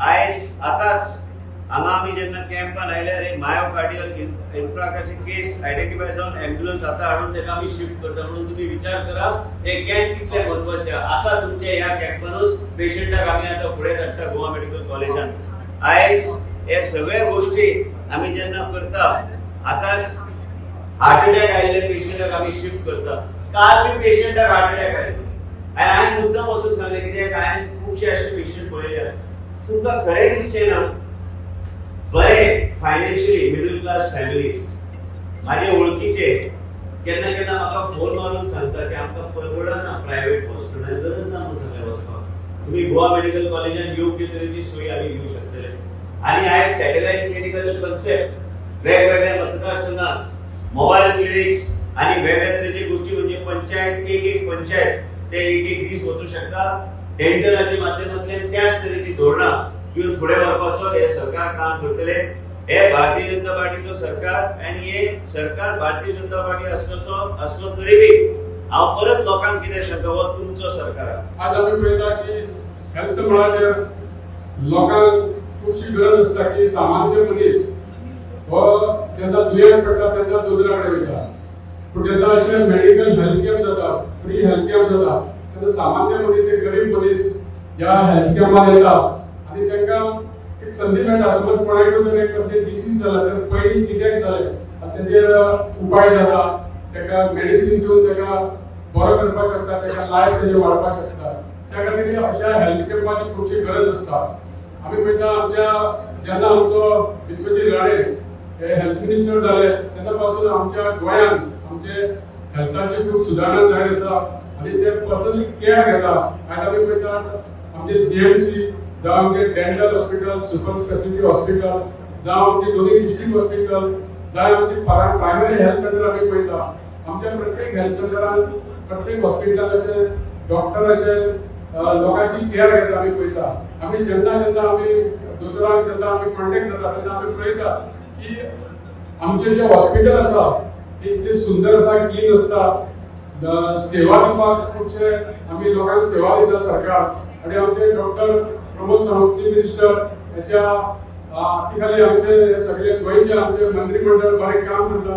आयज आताच हांगा आमी जेन्ना कॅम्पान आयल्यार एक मायोकार्डियल इन्फ्राक्टाचे केस आयडेंटिफाय जावन एम्ब्युलन्स आतां हाडून तेका आमी शिफ्ट करता म्हणून तुम्ही विचार करा हे कॅम्प कितले महत्वाचे आतां तुमच्या ह्या कॅम्पानूच पेशंटाक आमी आतां फुडें धाडटा गोवा मेडिकल कॉलेजान। आयज हे सगळे गोष्टी आमी जेन्ना करता आतांच हार्ट अटॅक आयिल्ले पेशंटाक आमी शिफ्ट करता। काल बी पेशंटाक हार्ट अटॅक आयलो आनी हांवें मुद्दाम वचून सांगलें कित्याक हांवें खुबशे अशे पेशंट पळयल्यात तुमकां खरें दिसचें ना बरे फायनान्शियली मिडल क्लास फॅमिलीज माझे ओळखीचे केन्ना केन्ना म्हाका फोन मारून सांगता की आमकां परवडना प्रायव्हेट हॉस्पिटलांत गरज ना म्हणून सगळ्या वचपाक तुम्ही गोवा मेडिकल कॉलेजान योग्य तरेची सोय आमी दिवंक शकतले। आनी आयज सॅटेलायट क्लिनिकाचो कन्सेप्ट वेगवेगळ्या मतदारसंघात मोबायल क्लिनिक्स आनी वेगळ्या तरेचे गोष्टी म्हणजे पंचायत एक पंचायत ते एक दीस वचूंक शकता डेंटलाच्या माध्यमांतल्यान त्याच तरेची धोरणां घेऊन फुडें व्हरपाचो हे सरकार काम करतले। हे भारतीय जनता पार्टीचो सरकार आनी हे सरकार भारतीय जनता पार्टी असलो तरी बी हांव परत लोकांक कितें सांगता हो तुमचो सरकार। आज आमी पळयता की हेल्थ मळाचेर लोकांक खुबशी गरज आसता की सामान्य मनीस हो जेन्ना दुयेंत पडटा तेन्ना दोतोरा कडेन वयता पूण जेन्ना अशें मेडिकल हेल्थ कॅम्प जाता फ्री हेल्थ कॅम्प जाता तेन्ना सामान्य मनीस एक गरीब मनीस ह्या हेल्थ कॅम्पार येता आनी तांकां एक संधी मेळटा। समज कोणाकूय जर एक कसलें डिसीज जाला तर पयलीं डिटेक्ट जालें आनी तेजेर उपाय जाता ताका मेडिसीन दिवन ताका बरो करपाक शकता ताका लायफ तेजें वाडपाक शकता। त्या खातीर अशा हेल्थ कॅम्पाची खुबशी गरज आसता। आमी पळयता आमच्या जेन्ना आमचो विश्वजीत राणे हे हेल्थ मिनिस्टर जाले तेन्ना पासून आमच्या गोंयांत आमचे हेल्थाची खूब सुदारणा जायत आसा आनी ते पर्सनली केअर घेता। आयज आमी पळयता आमचे जीएमसी जावं आमचे dental hospital super speciality hospital जावं आमचे दोन्ही डिस्ट्रिक्ट हॉस्पिटल जावं आमचे प्रायमरी हेल्थ सेंटर आमी पळयता आमच्या प्रत्येक हेल्थ सेंटरान प्रत्येक हॉस्पिटलाचे डॉक्टराचे लोकांची केअर घेता आमी पळयता। आमी जेन्ना आमी दोतोरांक जेन्ना आमी कॉन्टॅक्ट जाता तेन्ना आमी पळयता की आमचे जे हॉस्पिटल आसा ते इतले सुंदर आसा क्लीन आसता सेवा दिवपाक खुबशे आमी लोकांक सेवा दिता सरकार आनी आमचे डॉक्टर प्रमोद सावंत मिनिस्टर याच्या हाती खाली आमचे सगळे गोंयचे आमचे मंत्रिमंडळ बरें काम करता।